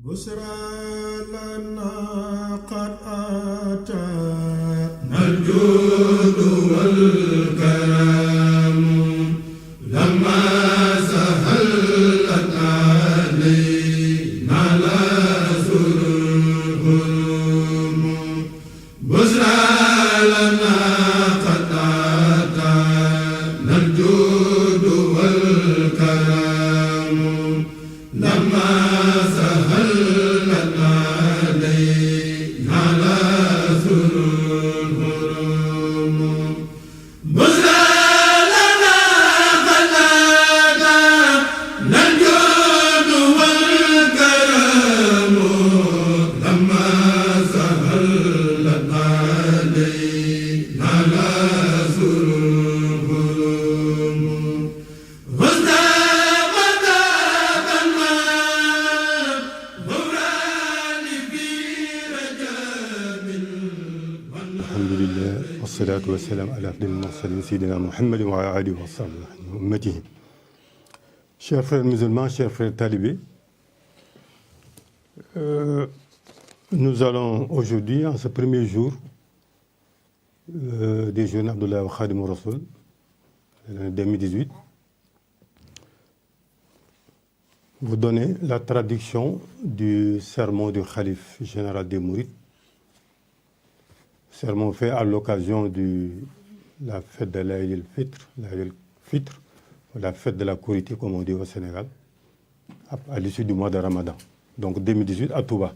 بشرى لنا قد أتانا الجود والكرم لما سهلت علينا الأسر الهرم بشرى لنا قد أتانا الجود والكرم لما والصلاة والسلام على أفضل المرسلين سيدنا محمد وعلى آله وصحبه وأمته. Chers frères musulmans, chers frères talibés, nous allons aujourd'hui, en ce premier jour des journées Abdullah Khadim Rassoul, l'année 2018, vous donner la traduction du sermon du Khalife général des Mourides, sermon fait à l'occasion de la fête de l'Aïd el-Fitr, la fête de la Korité, comme on dit au Sénégal, à l'issue du mois de Ramadan, donc 2018 à Touba.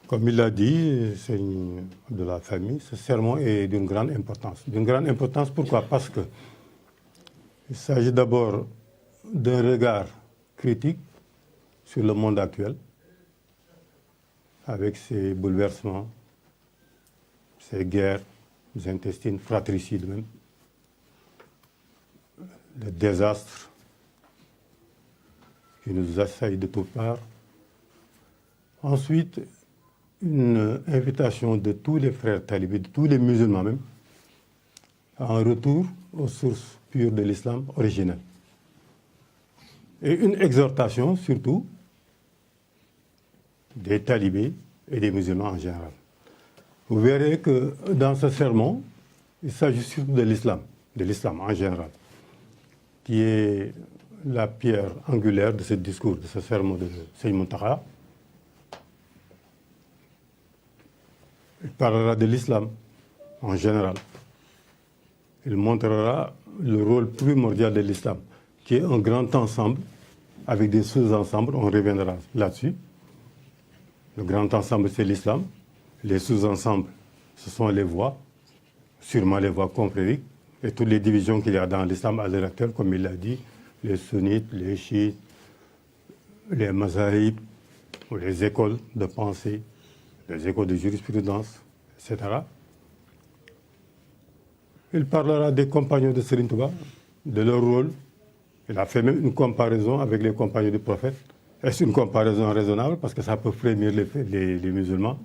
Comme il l'a dit, c'est de la famille, ce sermon est d'une grande importance. D'une grande importance, pourquoi? Parce que il s'agit d'abord d'un regard critique sur le monde actuel, avec ses bouleversements, ces guerres intestines, fratricides même, le désastre qui nous assaille de toutes parts. Ensuite, une invitation de tous les frères talibés, de tous les musulmans même, à un retour aux sources pures de l'islam originel. Et une exhortation surtout des talibés et des musulmans en général. Vous verrez que dans ce sermon, il s'agit surtout de l'islam en général, qui est la pierre angulaire de ce discours, de ce sermon de Seymour Mountakha. Il parlera de l'islam en général. Il montrera le rôle primordial de l'islam, qui est un grand ensemble avec des sous-ensembles, on reviendra là-dessus. Le grand ensemble, c'est l'islam. Les sous-ensembles, ce sont les voies, sûrement les voies confrériques, et toutes les divisions qu'il y a dans l'islam à l'heure actuelle, comme il l'a dit, les sunnites, les chiites, les mazahib, ou les écoles de pensée, les écoles de jurisprudence, etc. Il parlera des compagnons de Serigne Touba, de leur rôle. Il a fait même une comparaison avec les compagnons du prophète. Est-ce une comparaison raisonnable? Parce que ça peut frémir les musulmans.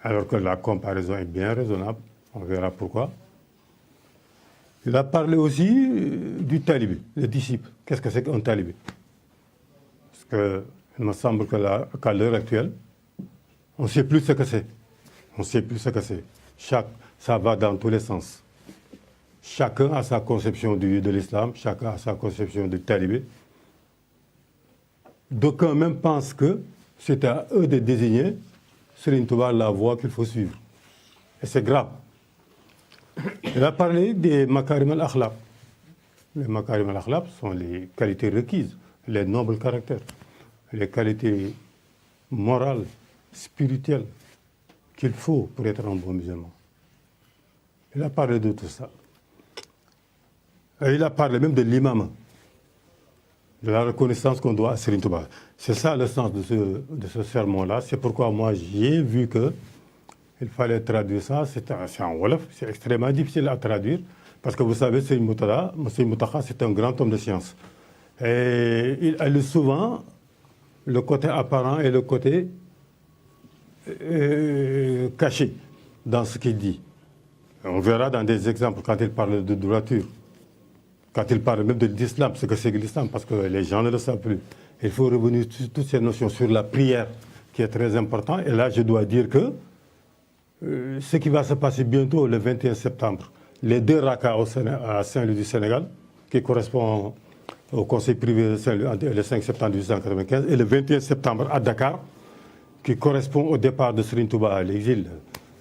Alors que la comparaison est bien raisonnable, on verra pourquoi. Il a parlé aussi du talibé, le disciple. Qu'est-ce que c'est qu'un talibé? Parce qu'il me semble qu'à l'heure actuelle, on ne sait plus ce que c'est. On ne sait plus ce que c'est. Ça va dans tous les sens. Chacun a sa conception de l'islam, chacun a sa conception du talibé. D'aucuns même pensent que c'est à eux de désigner Serigne Touba la voie qu'il faut suivre. Et c'est grave. Il a parlé des makarim al-akhlaq. Les makarim al-akhlaq sont les qualités requises, les nobles caractères, les qualités morales, spirituelles qu'il faut pour être un bon musulman. Il a parlé de tout ça. Et il a parlé même de l'imam, de la reconnaissance qu'on doit à Serigne Touba. C'est ça le sens de ce sermon-là. C'est pourquoi moi j'ai vu qu'il fallait traduire ça. C'est en wolof, c'est extrêmement difficile à traduire. Parce que vous savez, Seymour Mountakha, c'est un grand homme de science. Et il allie souvent le côté apparent et le côté caché dans ce qu'il dit. On verra dans des exemples quand il parle de droiture. Quand il parle même de l'islam, ce que c'est que l'islam, parce que les gens ne le savent plus. Il faut revenir sur toutes ces notions, sur la prière, qui est très important. Et là, je dois dire que ce qui va se passer bientôt, le 21 septembre, les 2 rakas à Saint-Louis du Sénégal, qui correspondent au conseil privé de Saint-Louis le 5 septembre 1895, et le 21 septembre à Dakar, qui correspond au départ de Serigne Touba à l'exil.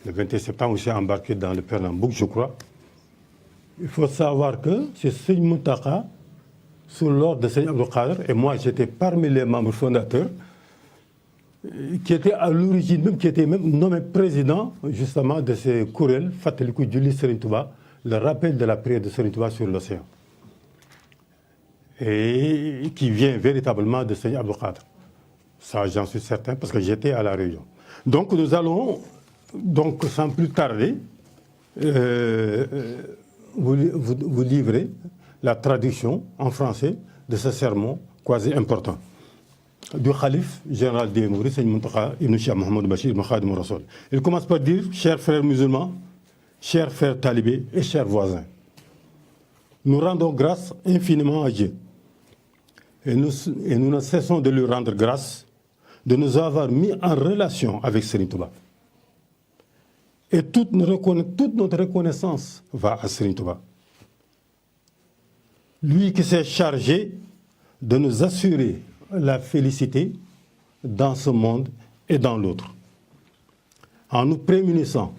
Le 21 septembre, où s'est embarqué dans le Pernambouc, je crois. Il faut savoir que c'est Serigne Mountakha, sous l'ordre de Serigne Abdou Khadr, et moi j'étais parmi les membres fondateurs, qui était à l'origine même, qui était même nommé président justement de ces kuréel Fatelikou Julli Serigne Touba, le rappel de la prière de Serigne Touba sur l'océan, et qui vient véritablement de Serigne Abdou Khadr. Ça, j'en suis certain, parce que j'étais à la réunion. Donc nous allons, donc sans plus tarder, vous livrer la traduction en français de ce sermon quasi important du Khalif général des Mourides, Serigne Mountakha Ibn Cheikh Mouhamadou Bachir Ibn Khadim Rassoul. Il commence par dire: chers frères musulmans, chers frères talibés et chers voisins, nous rendons grâce infiniment à Dieu. Et nous ne cessons de lui rendre grâce de nous avoir mis en relation avec Serigne Touba. Et toute notre reconnaissance va à Serigne Touba. Lui qui s'est chargé de nous assurer la félicité dans ce monde et dans l'autre, en nous prémunissant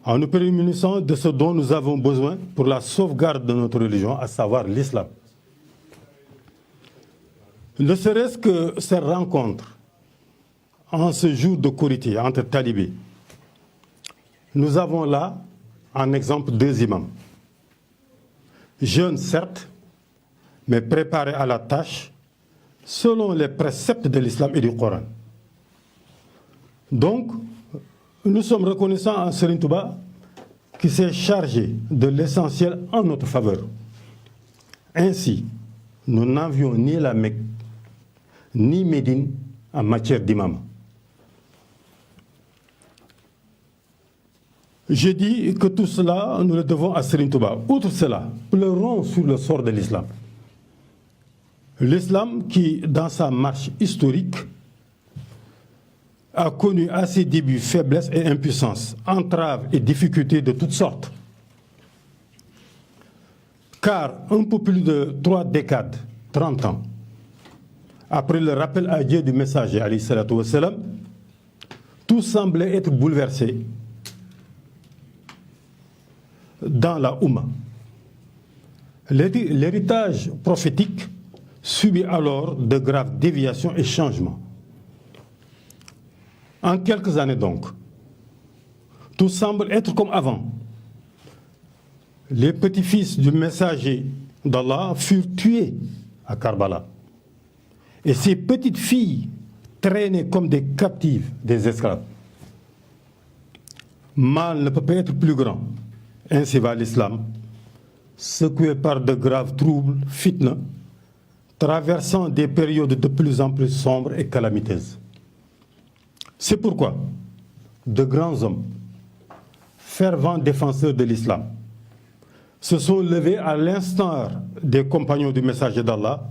de ce dont nous avons besoin pour la sauvegarde de notre religion, à savoir l'islam. Ne serait-ce que ces rencontres en ce jour de Korité entre talibés, nous avons là en exemple 2 imams, jeunes certes, mais préparés à la tâche selon les préceptes de l'islam et du Coran. Donc, nous sommes reconnaissants à Serigne Touba qui s'est chargé de l'essentiel en notre faveur. Ainsi, nous n'avions ni la Mecque ni Médine en matière d'imam. Je dis que tout cela, nous le devons à Serigne Touba. Outre cela, pleurons sur le sort de l'islam. L'islam qui, dans sa marche historique, a connu à ses débuts faiblesse et impuissance, entraves et difficultés de toutes sortes. Car un peu plus de 3 décades, 30 ans, après le rappel à Dieu du messager, alayhi salatu wassalam, tout semblait être bouleversé dans la Oumma. L'héritage prophétique subit alors de graves déviations et changements. En quelques années donc, tout semble être comme avant. Les petits-fils du messager d'Allah furent tués à Karbala. Et ces petites filles traînées comme des captives, des esclaves. Mal ne peut pas être plus grand. Ainsi va l'islam, secoué par de graves troubles, fitna, traversant des périodes de plus en plus sombres et calamiteuses. C'est pourquoi de grands hommes, fervents défenseurs de l'islam, se sont levés à l'instar des compagnons du messager d'Allah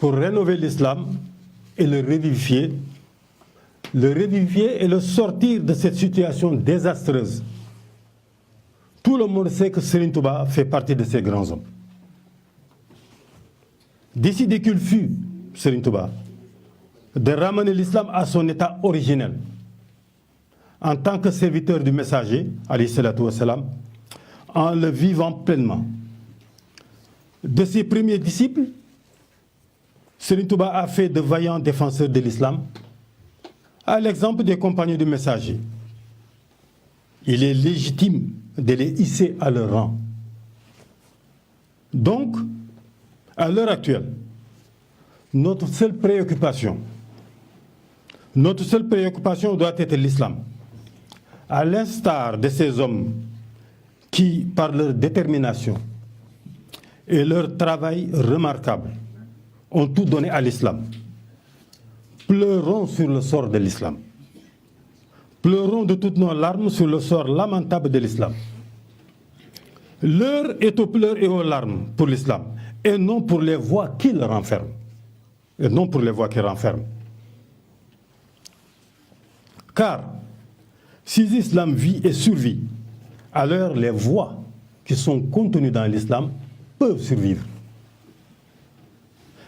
pour rénover l'islam et le revivifier et le sortir de cette situation désastreuse. Tout le monde sait que Serigne Touba fait partie de ces grands hommes. Décidé qu'il fut, Serigne Touba, de ramener l'islam à son état originel, en tant que serviteur du messager, alayhi salatu wassalam, en le vivant pleinement. De ses premiers disciples, Serigne Touba a fait de vaillants défenseurs de l'islam, à l'exemple des compagnons du messager. Il est légitime de les hisser à leur rang. Donc, à l'heure actuelle, notre seule préoccupation doit être l'islam. À l'instar de ces hommes qui, par leur détermination et leur travail remarquable, ont tout donné à l'islam. Pleurons sur le sort de l'islam. Pleurons de toutes nos larmes sur le sort lamentable de l'islam. L'heure est aux pleurs et aux larmes pour l'islam, et non pour les voix qui le renferment. et non pour les voies qui renferment. Car si l'islam vit et survit, alors les voies qui sont contenues dans l'islam peuvent survivre.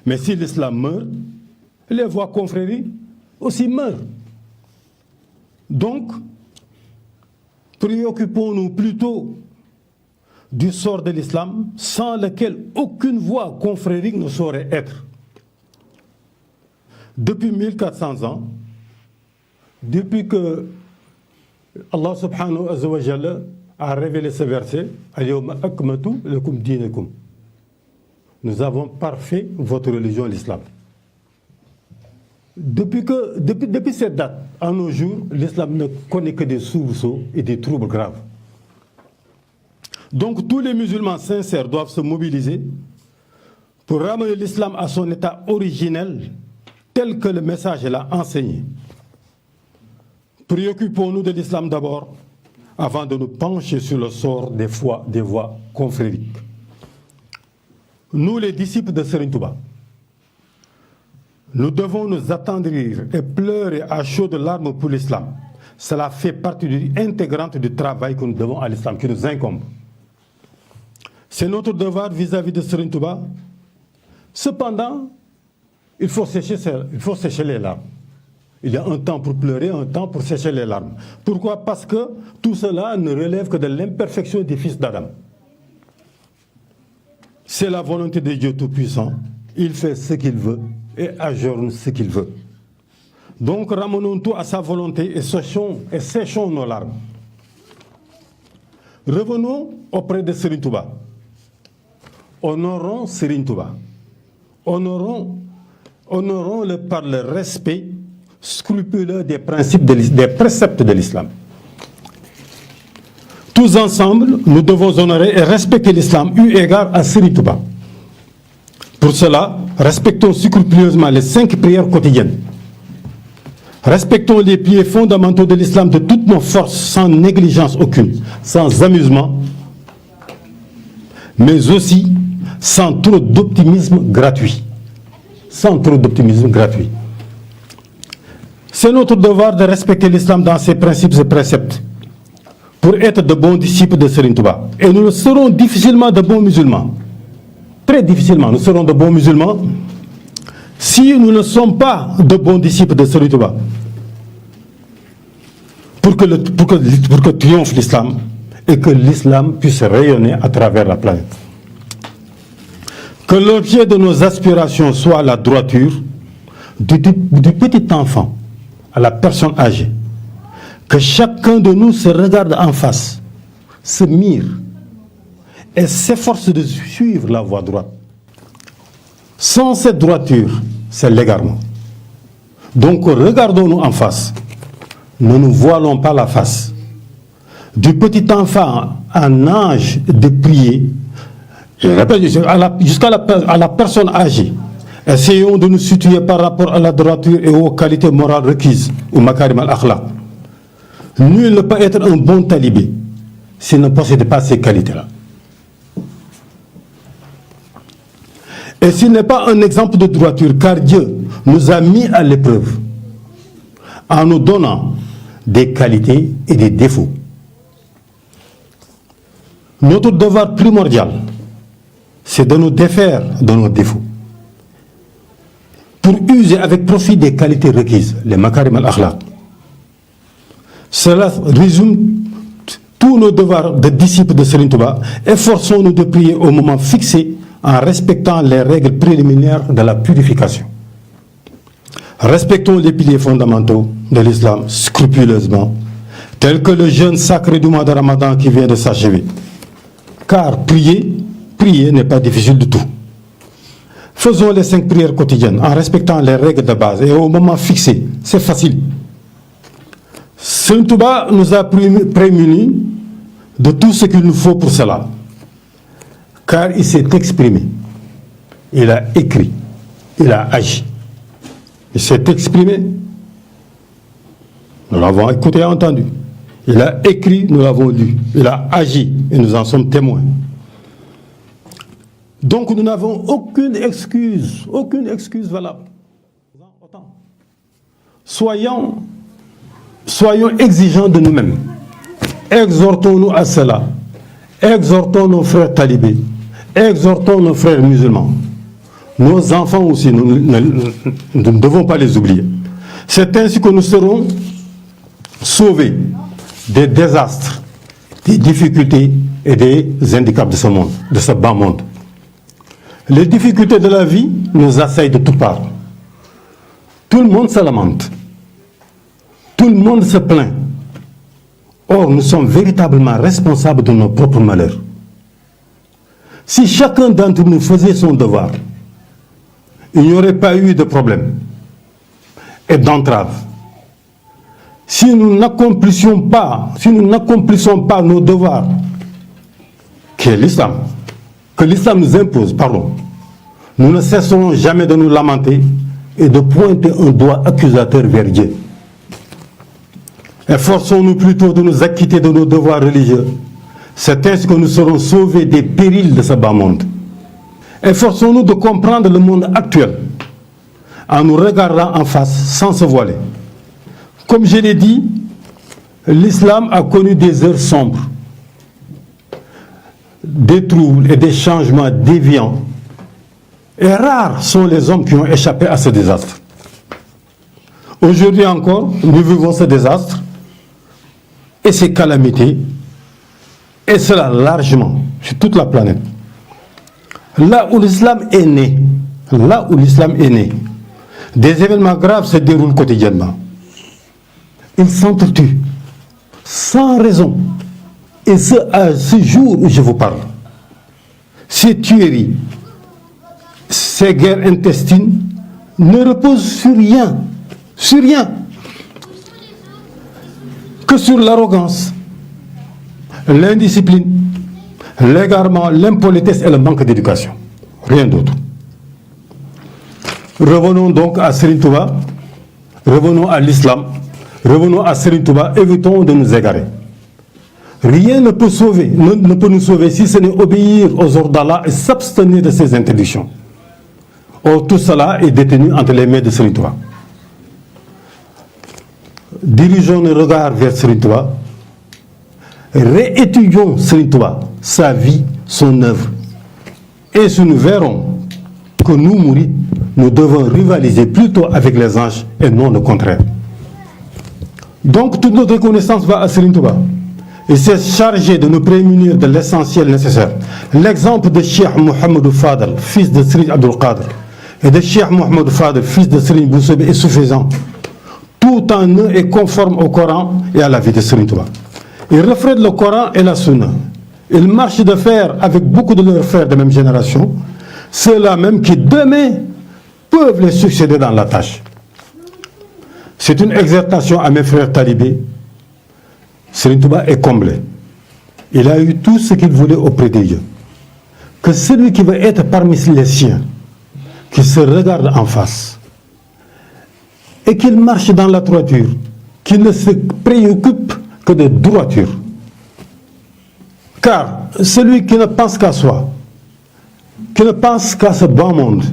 Mais si l'islam meurt, les voies confréries aussi meurent. Donc, préoccupons-nous plutôt du sort de l'islam, sans lequel aucune voie confrérique ne saurait être. Depuis 1400 ans, depuis que Allah subhanahu wa ta'ala a révélé ce verset, Al-yawma akmaltu lakum dinakum, nous avons parfait votre religion, l'islam. Depuis cette date, à nos jours, l'islam ne connaît que des soubresauts et des troubles graves. Donc tous les musulmans sincères doivent se mobiliser pour ramener l'islam à son état originel, tel que le message l'a enseigné. Préoccupons-nous de l'islam d'abord, avant de nous pencher sur le sort des voies confrériques. Nous, les disciples de Serigne Touba, nous devons nous attendrir et pleurer à chaudes larmes pour l'islam. Cela fait partie intégrante du travail que nous devons à l'islam, qui nous incombe. C'est notre devoir vis-à-vis de Serigne Touba. Cependant, il faut sécher les larmes. Il y a un temps pour pleurer, un temps pour sécher les larmes. Pourquoi? Parce que tout cela ne relève que de l'imperfection des fils d'Adam. C'est la volonté de Dieu Tout-Puissant. Il fait ce qu'il veut et ajourne ce qu'il veut. Donc ramenons tout à sa volonté et séchons nos larmes. Revenons auprès de Serigne Touba. Honorons Serigne Touba. Honorons-le par le respect scrupuleux des préceptes de l'islam. Tous ensemble, nous devons honorer et respecter l'islam eu égard à Serigne Touba. Pour cela, respectons scrupuleusement les 5 prières quotidiennes. Respectons les piliers fondamentaux de l'islam de toutes nos forces, sans négligence aucune, sans amusement, mais aussi sans trop d'optimisme gratuit. Sans trop d'optimisme gratuit. C'est notre devoir de respecter l'islam dans ses principes et préceptes pour être de bons disciples de Serigne Touba. Et nous serons difficilement de bons musulmans. Très difficilement, nous serons de bons musulmans si nous ne sommes pas de bons disciples de Serigne Touba. Pour que triomphe l'islam et que l'islam puisse rayonner à travers la planète. Que l'objet de nos aspirations soit la droiture du petit enfant à la personne âgée. Que chacun de nous se regarde en face, se mire et s'efforce de suivre la voie droite. Sans cette droiture, c'est l'égarement. Donc regardons-nous en face. Ne nous voilons pas la face. Du petit enfant en âge de prier, jusqu'à la personne âgée, essayons de nous situer par rapport à la droiture et aux qualités morales requises, au makarim al-akhlaq. Nul ne peut être un bon talibé s'il ne possède pas ces qualités-là. Et s'il n'est pas un exemple de droiture, car Dieu nous a mis à l'épreuve en nous donnant des qualités et des défauts. Notre devoir primordial, c'est de nous défaire de nos défauts pour user avec profit des qualités requises, les makarim al-akhlaq. Cela résume tous nos devoirs de disciples de Serigne Touba. Efforçons-nous de prier au moment fixé en respectant les règles préliminaires de la purification. Respectons les piliers fondamentaux de l'islam scrupuleusement, tels que le jeûne sacré du mois de Ramadan qui vient de s'achever. Car prier n'est pas difficile du tout. Faisons les 5 prières quotidiennes en respectant les règles de base et au moment fixé. C'est facile. Serigne Touba nous a prémunis de tout ce qu'il nous faut pour cela. Car il s'est exprimé, il a écrit, il a agi. Il s'est exprimé, nous l'avons écouté et entendu. Il a écrit, nous l'avons lu. Il a agi et nous en sommes témoins. Donc nous n'avons aucune excuse valable important. Soyons exigeants de nous-mêmes. Exhortons-nous à cela. Exhortons nos frères talibés. Exhortons nos frères musulmans. Nos enfants aussi, nous ne devons pas les oublier. C'est ainsi que nous serons sauvés des désastres, des difficultés et des handicaps de ce monde, de ce bas monde. Les difficultés de la vie nous assaillent de toutes parts. Tout le monde se lamente. Tout le monde se plaint. Or, nous sommes véritablement responsables de nos propres malheurs. Si chacun d'entre nous faisait son devoir, il n'y aurait pas eu de problème et d'entrave. Si nous n'accomplissons pas nos devoirs, que l'islam nous impose, nous ne cesserons jamais de nous lamenter et de pointer un doigt accusateur vers Dieu. Efforçons-nous plutôt de nous acquitter de nos devoirs religieux. C'est ainsi que nous serons sauvés des périls de ce bas monde. Efforçons-nous de comprendre le monde actuel en nous regardant en face sans se voiler. Comme je l'ai dit, l'islam a connu des heures sombres, des troubles et des changements déviants. Et rares sont les hommes qui ont échappé à ce désastre. Aujourd'hui encore, nous vivons ce désastre et ces calamités, et cela largement sur toute la planète. Là où l'islam est né, des événements graves se déroulent quotidiennement. Ils s'entretuent sans raison. Et ce, à ce jour où je vous parle, ces tueries, ces guerres intestines ne reposent sur rien, que sur l'arrogance, l'indiscipline, l'égarement, l'impolitesse et le manque d'éducation. Rien d'autre. Revenons donc à Serigne Touba, revenons à l'islam, revenons à Serigne Touba, évitons de nous égarer. Rien ne peut nous sauver si ce n'est obéir aux ordres d'Allah et s'abstenir de ses interdictions. Or, tout cela est détenu entre les mains de Serigne Touba. Dirigeons nos regards vers Serigne Touba, réétudions Serigne Touba, sa vie, son œuvre. Et si nous verrons que nous, mourides, nous devons rivaliser plutôt avec les anges et non le contraire. Donc, toute notre reconnaissance va à Serigne Touba. Et c'est chargé de nous prémunir de l'essentiel nécessaire. L'exemple de Cheikh Mohamed Fadel, fils de Serigne Abdul Qadir, et de Cheikh Mohamed Fadel, fils de Serigne Boussobe, est suffisant. Tout en eux est conforme au Coran et à la vie de Serigne Touba. Ils reflètent le Coran et la Sunna. Ils marchent de fer avec beaucoup de leurs frères de même génération, ceux-là même qui demain peuvent les succéder dans la tâche. C'est une exhortation à mes frères talibés. Serigne Touba est comblé. Il a eu tout ce qu'il voulait auprès de Dieu. Que celui qui veut être parmi les siens, qu'il se regarde en face et qu'il marche dans la droiture, qu'il ne se préoccupe que de droiture. Car celui qui ne pense qu'à soi, qui ne pense qu'à ce bas monde,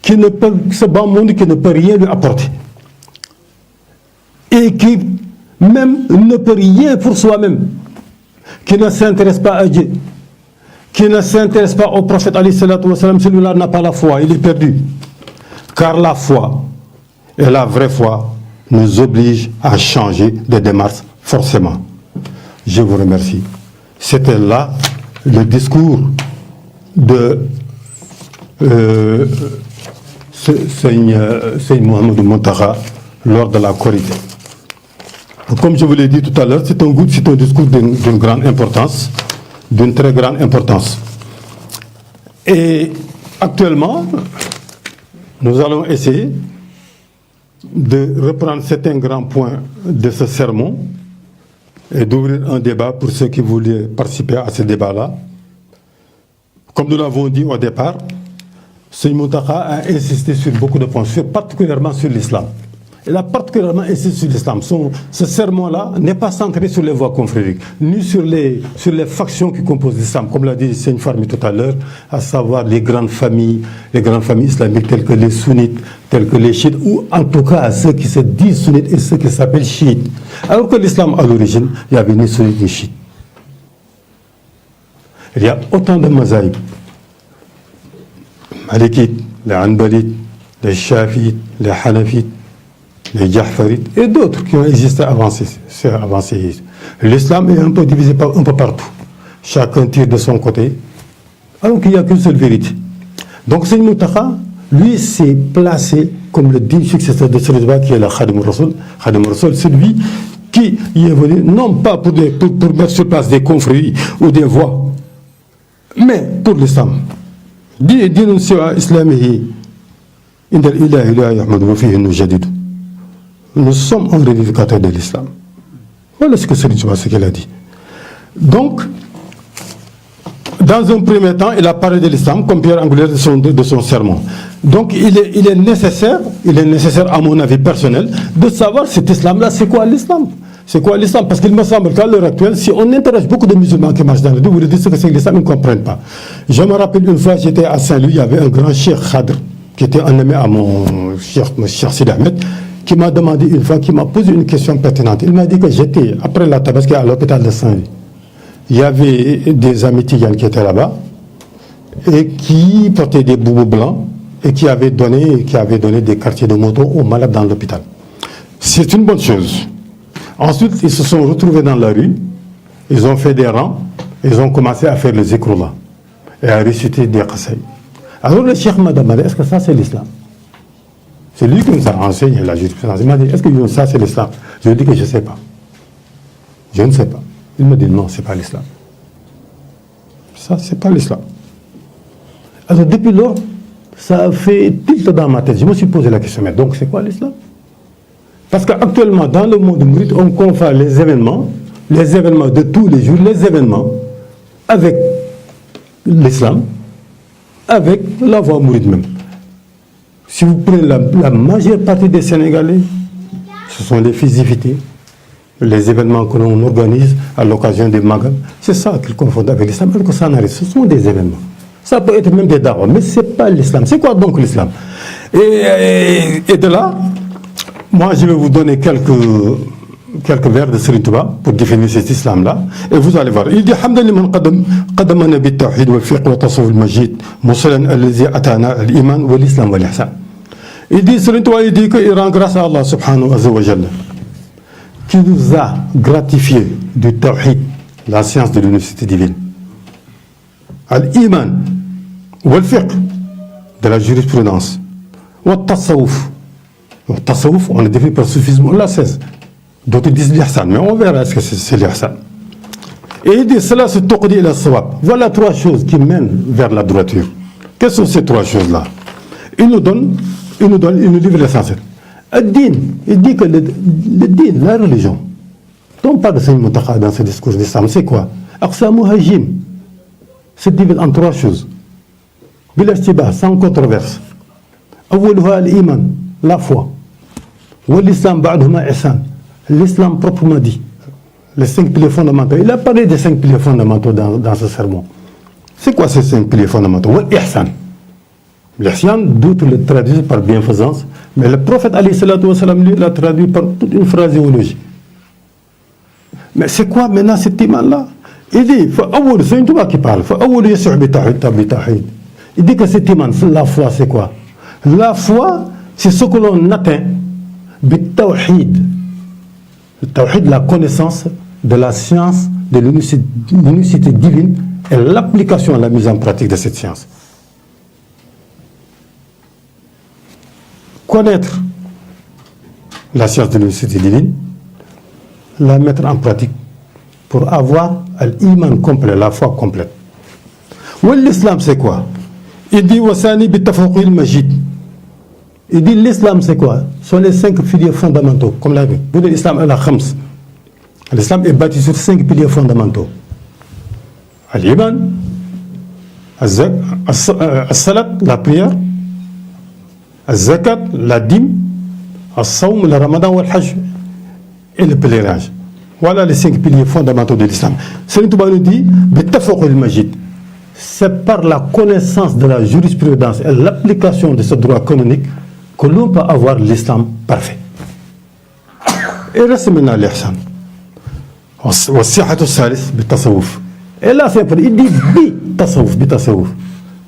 ce bas monde qui ne peut rien lui apporter, et qui même ne peut rien pour soi-même, qui ne s'intéresse pas à Dieu, qui ne s'intéresse pas au prophète, celui-là n'a pas la foi, il est perdu. Car la foi et la vraie foi nous obligent à changer de démarche forcément. Je vous remercie. C'était là le discours de Seigneur Mohamed Mountakha lors de la Korité. Comme je vous l'ai dit tout à l'heure, c'est un discours d'une grande importance, d'une très grande importance. Et actuellement, nous allons essayer de reprendre certains grands points de ce sermon et d'ouvrir un débat pour ceux qui voulaient participer à ce débat-là. Comme nous l'avons dit au départ, Seigneur Mountakha a insisté sur beaucoup de points, particulièrement sur l'islam. Il a particulièrement insisté sur l'islam. Ce sermon-là n'est pas centré sur les voies confrériques, ni sur les factions qui composent l'islam, comme l'a dit Seigne Farmi tout à l'heure, à savoir les grandes familles islamiques telles que les sunnites, tels que les chiites, ou en tout cas ceux qui se disent sunnites et ceux qui s'appellent chiites. Alors que l'islam, à l'origine, il n'y avait ni sunnites ni chiites. Il y a autant de mazahib. Malikites, les Hanbalites, les Shafiites, les Hanafites, les Ja'farites et d'autres qui ont existé avant. L'islam est un peu divisé un peu partout. Chacun tire de son côté, alors qu'il n'y a qu'une seule vérité. Donc Seigne Mountakha, lui, s'est placé comme le digne successeur de Serigne qui est le Khadim Rassoul. Khadim Rassoul, c'est lui qui y est venu, non pas pour mettre sur place des confréries ou des voix, mais pour l'islam. Nous sommes un revendicateur de l'islam. Voilà ce que Serigne Touba, ce qu'il a dit. Donc, dans un premier temps, il a parlé de l'islam comme pierre angulaire de son sermon. Donc, il est nécessaire, à mon avis personnel, de savoir cet islam-là, c'est quoi l'islam. C'est quoi l'islam? Parce qu'il me semble qu'à l'heure actuelle, si on interroge beaucoup de musulmans qui marchent dans le dos, vous leur dites ce que c'est l'islam, ils ne comprennent pas. Je me rappelle une fois, j'étais à Saint-Louis, il y avait un grand cheikh Khadr, qui était un ami à mon cheikh Sidi Ahmed, qui m'a demandé une fois, qui m'a posé une question pertinente. Il m'a dit que j'étais, après la tabaski, à l'hôpital de Saint-Louis. Il y avait des amis tiganes qui étaient là-bas, et qui portaient des boubous blancs, et qui avaient donné des quartiers de moto aux malades dans l'hôpital. C'est une bonne chose. Ensuite, ils se sont retrouvés dans la rue, ils ont fait des rangs, ils ont commencé à faire les zikroullah et à réciter des qassaïs. Alors le cheikh m'a demandé, est-ce que ça c'est l'islam? C'est lui qui nous a enseigné la jurisprudence. Il m'a dit, est-ce que ça c'est l'islam? Je lui ai dit que je ne sais pas. Je ne sais pas. Il m'a dit, non, ce n'est pas l'islam. Ça, ce n'est pas l'islam. Alors depuis lors, ça a fait tilt dans ma tête. Je me suis posé la question, mais donc c'est quoi l'islam? Parce qu'actuellement, dans le monde mouride, on confond les événements de tous les jours, les événements avec l'islam, avec la voie mouride même. Si vous prenez la majeure partie des Sénégalais, ce sont les festivités, les événements que l'on organise à l'occasion des magas. C'est ça qu'ils confondent avec l'islam, alors que ça n'arrive. Ce sont des événements. Ça peut être même des da'wah, mais ce n'est pas l'islam. C'est quoi donc l'islam? Et de là, moi, je vais vous donner quelques vers de Serigne Touba pour définir cet islam-là. Et vous allez voir. Il dit Hamdan liman qadamana bit tawhid wal fiqh wa tasawwuf al majid musalan allazi atana al iman wal islam wal ihsan. Il dit Serigne Touba, il dit qu'il rend grâce à Allah subhanahu wa jalla qui nous a gratifié du tawhid, la science de l'unicité divine. Al iman wal fiqh, de la jurisprudence. Wa tasawwuf. Le tasawwuf, on le définit par soufisme, on l'a 16. D'autres disent l'ihsan, mais on verra ce que c'est l'ihsan. Et il dit cela se toqdi ila sawab. Voilà trois choses qui mènent vers la droiture. Quelles sont ces trois choses-là? Il nous livre l'essentiel. Ad-din, il dit que le din, la religion, dont on parle de Seigne Mountakha dans ce discours d'islam, c'est quoi? Aqsamu hajim, se divise en trois choses. Bil istiba, sans controverse. Awwaluha al-iman, la foi. L'islam ba'dhuma ihsan. L'islam proprement dit. Les 5 piliers fondamentaux. Il a parlé des 5 piliers fondamentaux dans ce sermon. C'est quoi ces 5 piliers fondamentaux? Ihsan. L'ihsan, d'autres le traduisent par bienfaisance, mais le prophète lui l'a traduit par toute une phraséologie. Mais c'est quoi maintenant cet iman-là? Il dit, c'est une Touba qui parle. Il dit que cet iman, la foi, c'est quoi? La foi, c'est ce que l'on atteint bit-tawhid. Le tawhid, la connaissance de la science de l'unicité divine et l'application, la mise en pratique de cette science. Connaître la science de l'unicité divine, la mettre en pratique pour avoir l'iman complet, la foi complète. L'islam, c'est quoi? Il dit wasani bitafawqil majid. Il dit l'islam c'est quoi? Ce sont les 5 piliers fondamentaux. Comme l'a dit, l'islam est la khams. L'islam est bâti sur 5 piliers fondamentaux. Al-Iman, As-Salat, la prière, Al-Zakat, la dîme, As-Sawm, le Ramadan, le Hajj et le pèlerinage. Voilà les 5 piliers fondamentaux de l'islam. Serigne Touba nous dit Bittafaqul Majid. C'est par la connaissance de la jurisprudence et l'application de ce droit canonique que l'on peut avoir l'islam parfait. Et reste maintenant l'ihsan. Wasihatu salis bitasawuf. Et là, c'est pour il dit bitasawuf.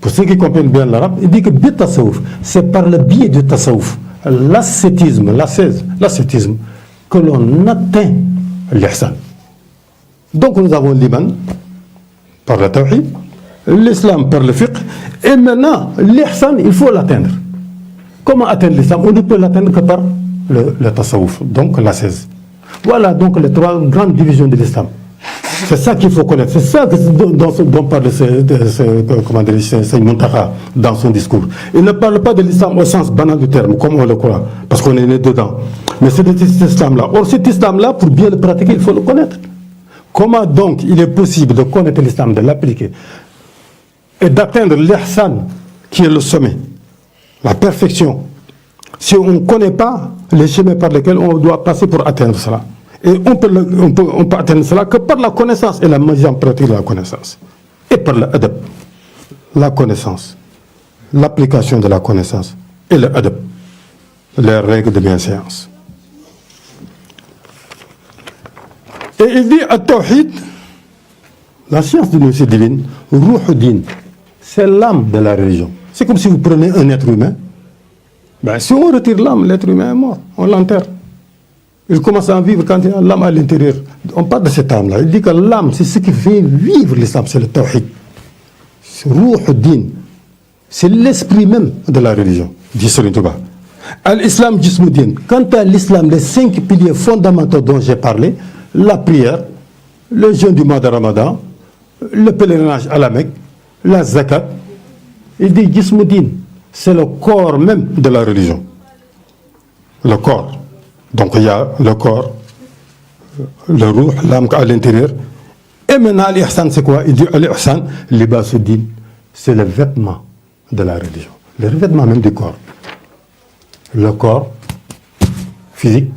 Pour ceux qui comprennent bien l'arabe, il dit que bitasawuf, c'est par le biais du tasawuf, l'ascétisme que l'on atteint l'ihsan. Donc nous avons l'iman par le tawhid, l'islam par le fiqh, et maintenant l'ihsan, il faut l'atteindre. Comment atteindre l'islam? On ne peut l'atteindre que par le tasawuf, donc l'ascèse. Voilà donc les 3 grandes divisions de l'islam. C'est ça qu'il faut connaître. C'est ça dont parle Seydi Mountakha dans son discours. Il ne parle pas de l'islam au sens banal du terme, comme on le croit, parce qu'on est né dedans. Mais c'est de cet islam-là. Or, cet islam-là, pour bien le pratiquer, il faut le connaître. Comment donc il est possible de connaître l'islam, de l'appliquer et d'atteindre l'ihsan, qui est le sommet, la perfection, si on ne connaît pas les chemins par lesquels on doit passer pour atteindre cela? Et on peut atteindre cela que par la connaissance et la mise en pratique de la connaissance. Et par l'adab, la connaissance, l'application de la connaissance et l'adab, les règles de bienséance. Et il dit à Tawhid, la science de l'unité divine, Ruh-ud-Din, c'est l'âme de la religion. C'est comme si vous prenez un être humain. Ben, si on retire l'âme, l'être humain est mort, on l'enterre. Il commence à vivre quand il y a l'âme à l'intérieur. On parle de cette âme-là. Il dit que l'âme, c'est ce qui fait vivre l'islam, c'est le tawhid. C'est Ruh-ud-Din. C'est l'esprit même de la religion, dit Serigne Touba. Al-Islam Jismuddin. Quant à l'islam, les 5 piliers fondamentaux dont j'ai parlé, la prière, le jeûne du mois de Ramadan, le pèlerinage à la Mecque, la zakat, il dit Jismuddin. C'est le corps même de la religion. Le corps. Donc il y a le corps, le ruh, l'âme à l'intérieur. Et maintenant, l'ihsan, c'est quoi? Il dit l'ihsan, libasuddin, c'est le vêtement de la religion. Le revêtement même du corps. Le corps physique,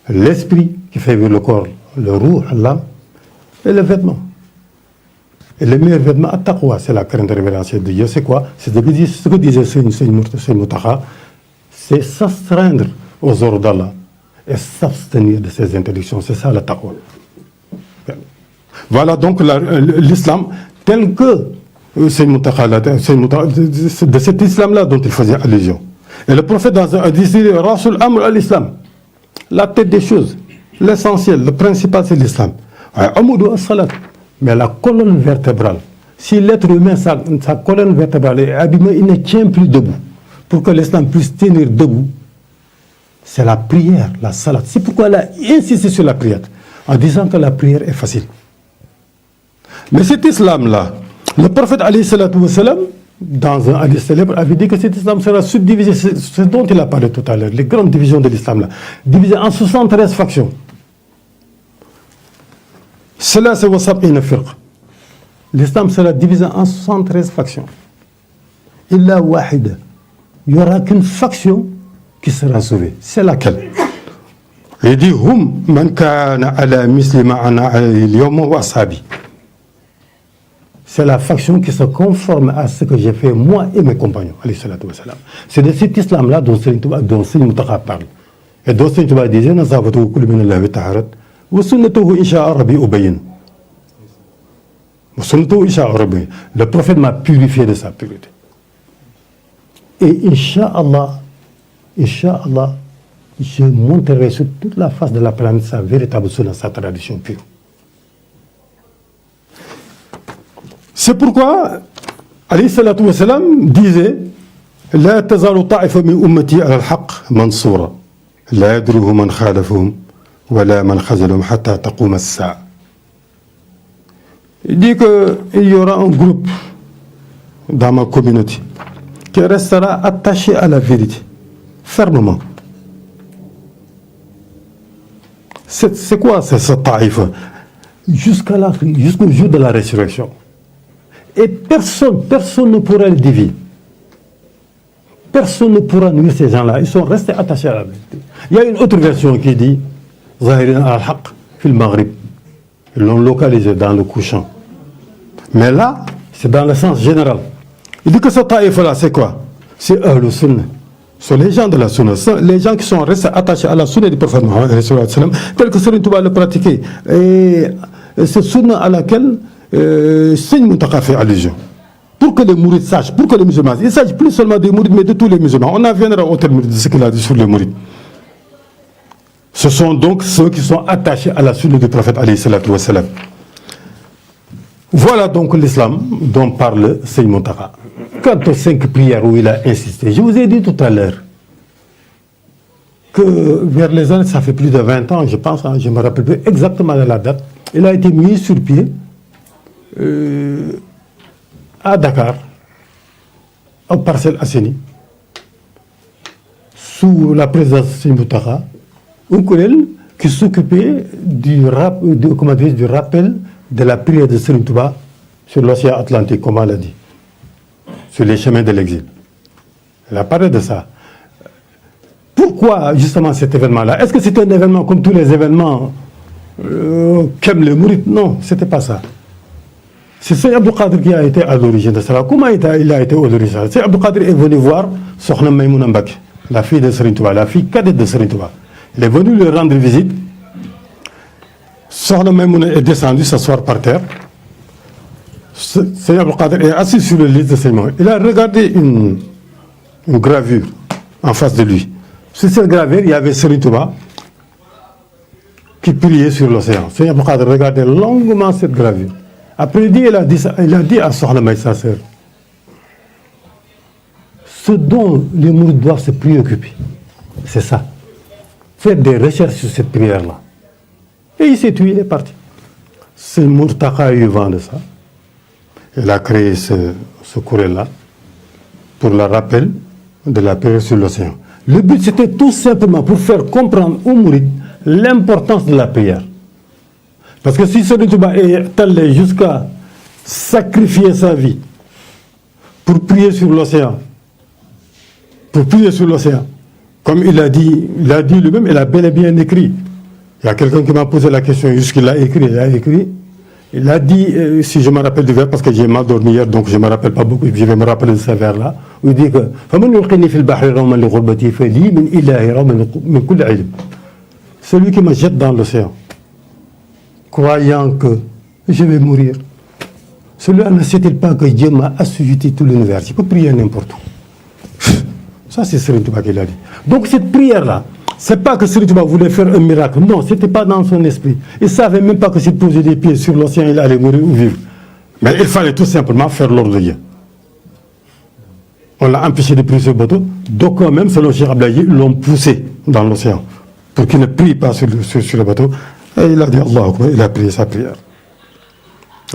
l'esprit qui fait vivre le corps, le ruh, l'âme, et le vêtement. Et le meilleur vêtement à taqwa, c'est la crainte révérentielle de Dieu. C'est quoi? C'est ce que disait Seydi Mountakha, c'est s'astreindre aux ordres d'Allah et s'abstenir de ses interdictions. C'est ça la taqwa. Voilà donc l'islam tel que Seydi Mountakha, de cet islam-là dont il faisait allusion. Et le prophète dans un hadith dit Rasul Amr al-Islam, la tête des choses, l'essentiel, le principal c'est l'islam. Amoudou as-salat. Mais la colonne vertébrale, si l'être humain, sa colonne vertébrale est abîmée, il ne tient plus debout. Pour que l'islam puisse tenir debout, c'est la prière, la salat. C'est pourquoi elle a insisté sur la prière, en disant que la prière est facile. Mais cet islam-là, le prophète alayhi salatu wa salam, dans un hadith célèbre, avait dit que cet islam sera subdivisé, c'est ce dont il a parlé tout à l'heure, les grandes divisions de l'islam-là, divisé en 73 factions. Cela, c'est wasab et firq. L'islam sera divisé en 73 factions. Illa wahida. Il n'y aura qu'une faction qui sera sauvée. C'est laquelle? Il dit Hum man kana ala misli ma ana al-yawma wa ashabi. C'est la faction qui se conforme à ce que j'ai fait moi et mes compagnons. C'est de cet islam-là dont Serigne Mountakha parle. Et dont Serigne Touba disait Nazafatu kulli min Allah wa taharat. Le prophète m'a purifié de sa pureté. Et Inch'Allah, je montrerai sur toute la face de la planète sa véritable sunna, sa tradition pure. C'est pourquoi, alayhi salatu wa salam disait La tazalu ta'ifa min ummati ala al-haq mansura, la yadruhu man khalafahum. Il dit qu'il y aura un groupe dans ma communauté qui restera attaché à la vérité, fermement. C'est quoi ce taïf? Jusqu'au jour de la résurrection. Et personne ne pourra le dévier. personne ne pourra nuire ces gens-là. Ils sont restés attachés à la vérité. Il y a une autre version qui dit Zahirin al-Haq fil Maghrib. Ils l'ont localisé dans le couchant. Mais là, c'est dans le sens général. Il dit que ce taïf-là, c'est quoi? C'est Ahlul Sunnah. Ce sont les gens de la Sunna, les gens qui sont restés attachés à la Sunna du prophète Mohammed, tel que Serigne Touba le pratiquait. Et c'est Sunna à laquelle Serigne Mountakha fait allusion. Pour que les mourides sachent, pour que les musulmans, il ne s'agit plus seulement des mourides, mais de tous les musulmans. On en viendra au terme de ce qu'il a dit sur les mourides. Ce sont donc ceux qui sont attachés à la Sunna du prophète alayhi salatu wassalam. Voilà donc l'islam dont parle Serigne Mountakha. Quant aux 5 prières où il a insisté, je vous ai dit tout à l'heure que vers les années, ça fait plus de 20 ans, je pense, je me rappelle plus exactement de la date, il a été mis sur pied à Dakar, au Parcelles Assainies, sous la présidence de Serigne Mountakha, un kuréel qui s'occupait du rappel de la prière de Serigne Touba sur l'océan Atlantique, comme on l'a dit, sur les chemins de l'exil. Il a parlé de ça. Pourquoi justement cet événement-là? Est-ce que c'est un événement comme tous les événements qu'aiment les mourides? Non, ce n'était pas ça. C'est Seydi Abdou Qadir qui a été à l'origine de cela. Comment il a été à l'origine de ça? Seydi Abdou Qadir est venu voir Sokhna Maïmouna Mbacké, la fille de Serigne Touba, la fille cadette de Serigne Touba. Il est venu lui rendre visite. Sokhna Maïmouna est descendue s'asseoir par terre. Seydi Abdou Qadir est assis sur le lit de Serigne Moïmouna. Il a regardé une gravure en face de lui. Sur cette gravure, il y avait Serigne Touba qui priait sur l'océan. Seydi Abdou Qadir regardait longuement cette gravure. Après, il a dit à Sokhna Maï, sa sœur, ce dont les mourides doivent se préoccuper, c'est ça. Faire des recherches sur cette prière-là. Et il s'est tué, il est parti. C'est Mountakha a eu vent de ça. Il a créé ce kuréel-là pour le rappel de la prière sur l'océan. Le but, c'était tout simplement pour faire comprendre aux mourides l'importance de la prière. Parce que si Serigne Touba est allé jusqu'à sacrifier sa vie pour prier sur l'océan, comme il a dit lui-même, il a bel et bien écrit. Il y a quelqu'un qui m'a posé la question, jusqu'il a écrit, il a dit, si je me rappelle du vers, parce que j'ai mal dormi hier, donc je ne me rappelle pas beaucoup, je vais me rappeler de ce vers-là, où il dit que celui qui me jette dans l'océan, croyant que je vais mourir, celui-là ne sait-il pas que Dieu m'a assujetti tout l'univers? Je peux prier n'importe où. Ça, c'est Serigne Touba qui l'a dit. Donc, cette prière-là, ce n'est pas que Serigne Touba voulait faire un miracle. Non, ce n'était pas dans son esprit. Il ne savait même pas que s'il posait des pieds sur l'océan, il allait mourir ou vivre. Mais il fallait tout simplement faire l'ordre de Dieu. On l'a empêché de prier sur le bateau. Donc, même, selon Cheikh Ablaye, ils l'ont poussé dans l'océan pour qu'il ne prie pas sur le bateau. Et il a dit Allah Akbar, il a prié sa prière.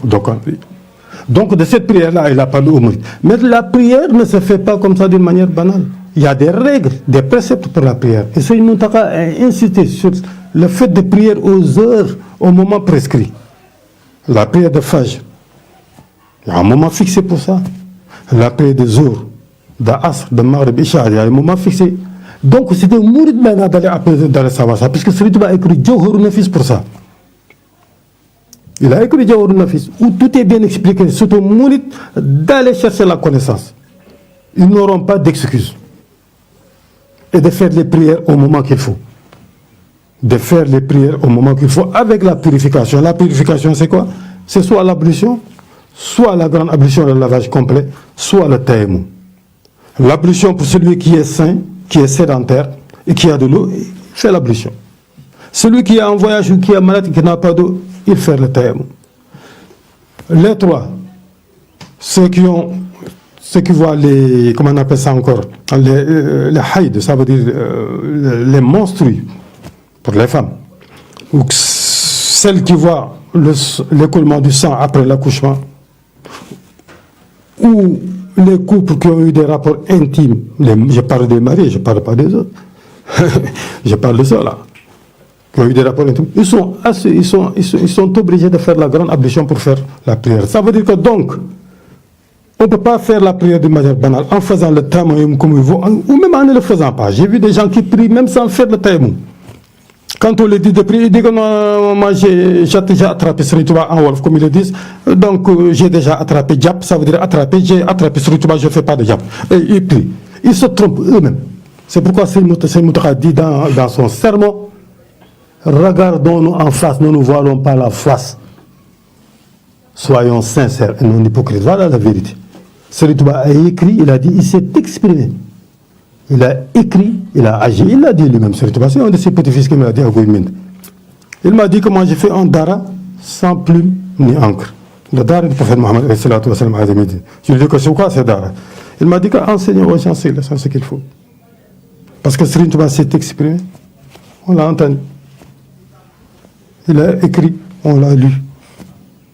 Donc, on prie. Donc, de cette prière-là, il a parlé au mourides. Mais la prière ne se fait pas comme ça d'une manière banale. Il y a des règles, des préceptes pour la prière. Et Serigne Mountakha a insisté sur le fait de prier aux heures, au moment prescrit. La prière de Fajr, il y a un moment fixé pour ça. La prière de Zohr, de Asr, de Maghrib, Isha, il y a un moment fixé. Donc, c'est un mouride maintenant d'aller savoir ça, puisque Serigne Touba a écrit Jawharun Nafis pour ça. Il a écrit Jawharun Nafis, où tout est bien expliqué. C'est au mouride d'aller chercher la connaissance. Ils n'auront pas d'excuses. Et de faire les prières au moment qu'il faut. De faire les prières au moment qu'il faut, avec la purification. La purification, c'est quoi? C'est soit l'ablution, soit la grande ablution, le lavage complet, soit le tayammum. L'ablution pour celui qui est sain, qui est sédentaire et qui a de l'eau, il fait l'ablution. Celui qui est en voyage ou qui est malade et qui n'a pas d'eau, il fait le tayammum. Les trois, ceux qui voient les, comment on appelle ça encore, les haïds, ça veut dire les menstrues pour les femmes, ou celles qui voient l'écoulement du sang après l'accouchement, ou les couples qui ont eu des rapports intimes, je parle des mariés, je ne parle pas des autres, je parle de ça là, qui ont eu des rapports intimes, ils sont obligés de faire la grande ablution pour faire la prière. Ça veut dire que donc, on ne peut pas faire la prière de manière banale en faisant le tayammum comme il faut, ou même en ne le faisant pas. J'ai vu des gens qui prient même sans faire le tayammum. Quand on leur dit de prier, ils disent que non, moi j'ai déjà attrapé Serigne Touba en Wolof, comme ils le disent. Donc j'ai déjà attrapé Diap, ça veut dire attraper, j'ai attrapé Serigne Touba, je ne fais pas de Diap. Et ils prient. Ils se trompent eux-mêmes. C'est pourquoi Serigne Mountakha dit dans son sermon, regardons-nous en face, ne nous voilons pas la face. Soyons sincères et non hypocrites. Voilà la vérité. Serigne Touba a écrit, il a dit, il s'est exprimé. Il a écrit, il a agi, il l'a dit lui-même. C'est un de ses petits-fils qui me l'a dit à Gouimine. Il m'a dit que moi j'ai fait un dara sans plume ni encre. Le dara du prophète Mohammed, je lui ai dit que c'est quoi ce dara? Il m'a dit qu'enseigner aux gens, c'est ce qu'il faut. Parce que Serigne Touba s'est exprimé, on l'a entendu. Il a écrit, on l'a lu.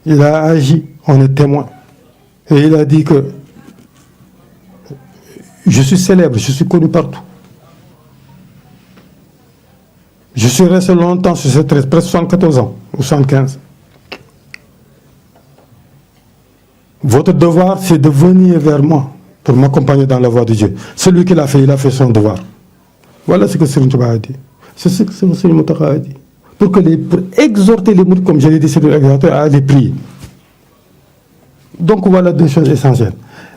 Il a agi, on est témoin. Et il a dit que je suis célèbre, je suis connu partout. Je suis resté longtemps sur cette presque 74 ans, ou 75. Votre devoir, c'est de venir vers moi pour m'accompagner dans la voie de Dieu. Celui qui l'a fait, il a fait son devoir. Voilà ce que Serigne Touba a dit. C'est ce que Serigne Mountakha a dit. Pour exhorter les mourides, comme je l'ai dit, c'est à aller prier. Donc voilà deux choses essentielles.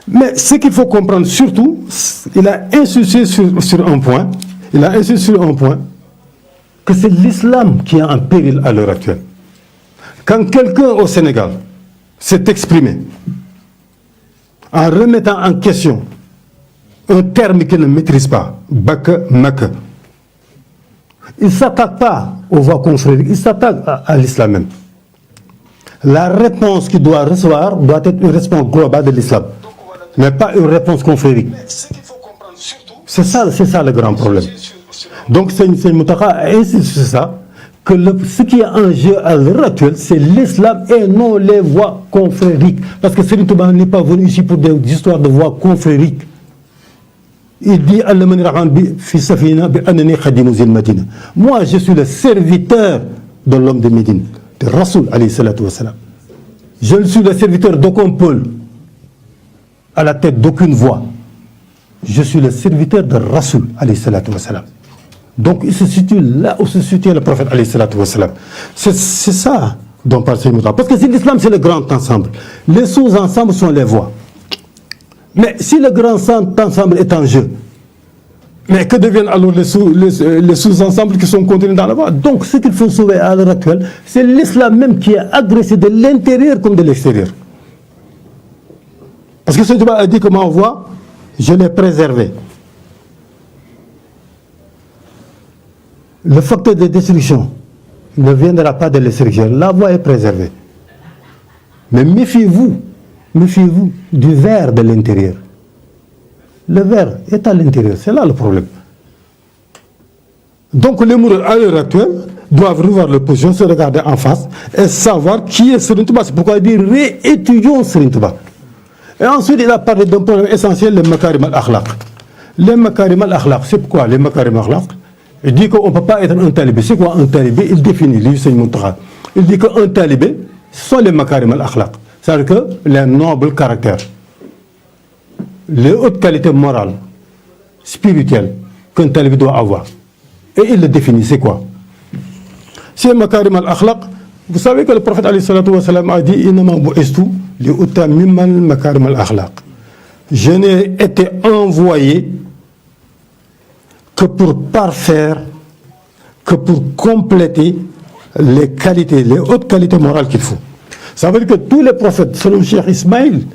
Mais ce qu'il faut comprendre surtout, il a insisté sur un point, que c'est l'islam qui est en péril à l'heure actuelle. Quand quelqu'un au Sénégal s'est exprimé en remettant en question un terme qu'il ne maîtrise pas, Baka Maka, il ne s'attaque pas aux voies confrériques, il s'attaque à l'islam même. La réponse qu'il doit recevoir doit être une réponse globale de l'islam, mais pas une réponse confrérique. C'est ça le grand problème. Donc Serigne Mountakha insiste sur ça, que ce qui est en jeu à l'heure actuelle, c'est l'islam et non les voies confrériques. Parce que Serigne Touba n'est pas venu ici pour des histoires de voies confrériques. Il dit moi je suis le serviteur de l'homme de Médine, de Rasoul alayhi salatu wassalam. Je ne suis le serviteur d'aucun pôle à la tête d'aucune voie. Je suis le serviteur de Rasoul alayhi salatu wassalam. Donc il se situe là où se situe le prophète alayhi salatu wassalam. C'est ça dont parle Serigne Mountakha. Parce que si l'islam c'est le grand ensemble, les sous-ensembles sont les voies. Mais si le grand ensemble est en jeu, mais que deviennent alors les sous-ensembles qui sont contenus dans la voie? Donc ce qu'il faut sauver à l'heure actuelle, c'est l'islam même qui est agressé de l'intérieur comme de l'extérieur. Parce que ce débat a dit que ma voix, je l'ai préservée. Le facteur de destruction ne viendra pas de l'extérieur. La voie est préservée. Mais méfiez-vous du verre de l'intérieur. Le verre est à l'intérieur, c'est là le problème. Donc les mourides à l'heure actuelle doivent revoir leur position, se regarder en face et savoir qui est Serigne Touba. C'est pourquoi il dit réétudions Serigne Touba. Et ensuite il a parlé d'un problème essentiel, le makarim al-akhlaq. Les makarim al-akhlaq, c'est quoi les makarim al-akhlaq? Il dit qu'on ne peut pas être un talibé. C'est quoi un talibé? Il définit, lui, Serigne Mountakha. Il dit qu'un talibé, ce sont les makarim al-akhlaq. C'est-à-dire que les nobles caractères, les hautes qualités morales, spirituelles qu'un talibé doit avoir. Et il le définit, c'est quoi? C'est makarim al-akhlaq. Vous savez que le prophète alayhi salatu wa salam a dit innama bu'istu li utammima makarim al-akhlaq. Je n'ai été envoyé que pour parfaire, que pour compléter les qualités, les hautes qualités morales qu'il faut. Ça veut dire que tous les prophètes, selon Cheikh Ismaïl,